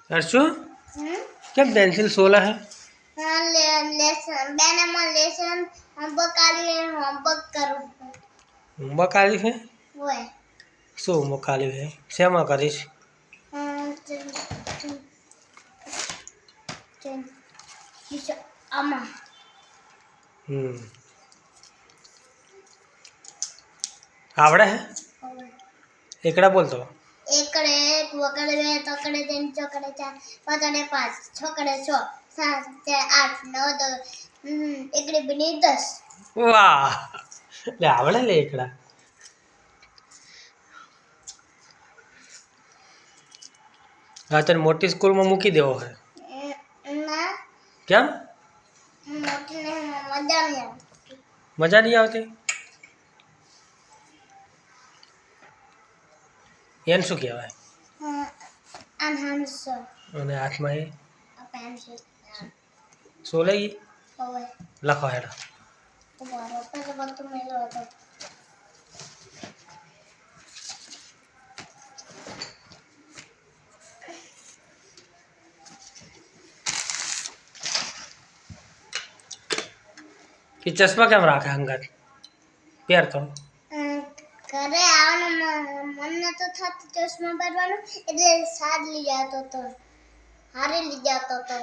अर्शु क्या पेंसिल 16 है? होमवर्क आली है शो होमवर्क आली है शेमा करीश आवड़े है एकड़ा बोलतो एकड़े एक वकड़े बे तकड़े तीन चकड़े चार पाँचड़े पाँच छकड़े छः सात चार आठ नौ दस एकड़े बनी 10 वाह ले आवड़े ले एकड़ा हाँ तेरे मोटी स्कूल में मूकी देवो है ना क्या मोटी नहीं मजा नहीं आती मजा नहीं આવતી એને શું કહેવાય अनहांसो અને હાથમાં એ पेंसिल સોલાઈ ओए લખો હેડો तुम्हारा पैसे बहुत मेरे होता કે ચશ્મા કેમ રાખે અંગત પહેર તો ઘરે આવવાનું મન નતો થતું ચશ્મા પહેરવાનું એટલે સાદ લઈ જતો તો હારે લઈ જતો તો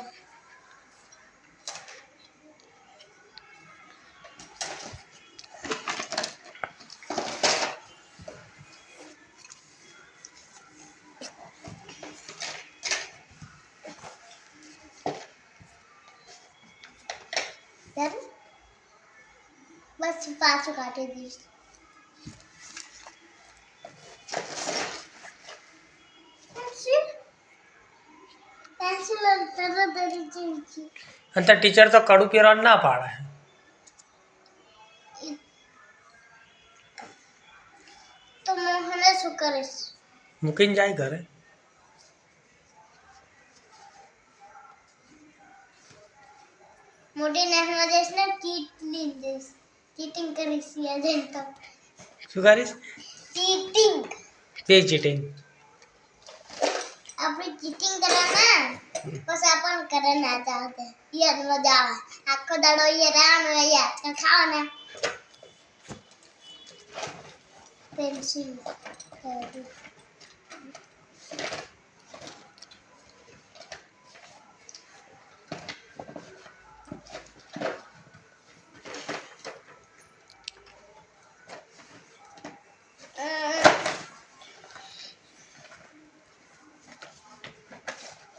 बस पाँच काटे दीजिए पेंसिल तरह तरह चीज અને તાર ટીચર તો કડું પહેરવાનું ના પાડે तो मोहने शू करीश મૂકીને જાય ઘરે मोटी नेहमा देश ने चीटिंग देश चीटिंग करीश या दिन तो શું કરીશ चीटिंग તે ચીટિંગ अपनी चीटिंग करना बस अपन करना चाहते ये मजा आखो दाड़ो ये राम या खाओ ना पेंसिल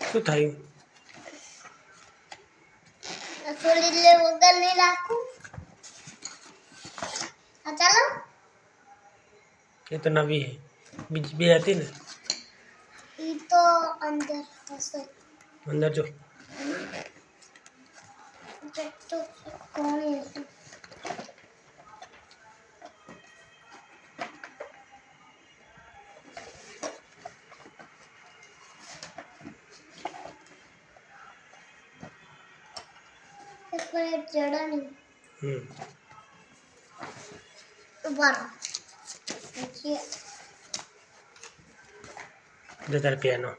શું થયું થોડી ले वगल नहीं રાખું આ ચાલો એ તો નવી હે બીજી બે હતી ને ઈ તો અંદર હશે અંદર જો તો કોણ હશે एक जड़ा नहीं ऊपर देखिए જો તારે પેનો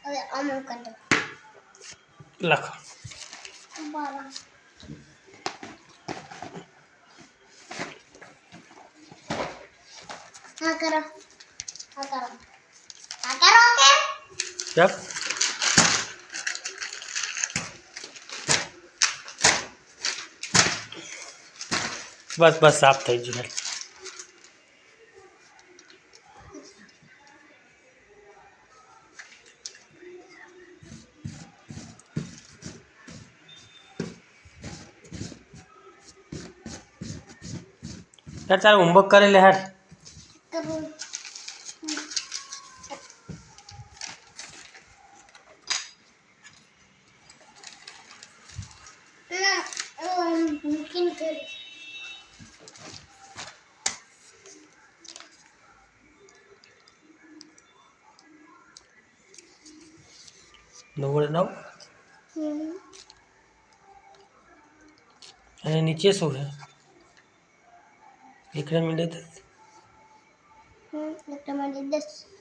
अरे अमल कर दो લખો ऊपर हाँ करो हाँ करो हाँ करो के ચપ બસ બસ સાફ થઈ ગયું यार तारे होमवर्क करे ले यार करो ना मम्किन कर નવ નવ અને નીચે શું છે એકડા મિનિટ તમારી 10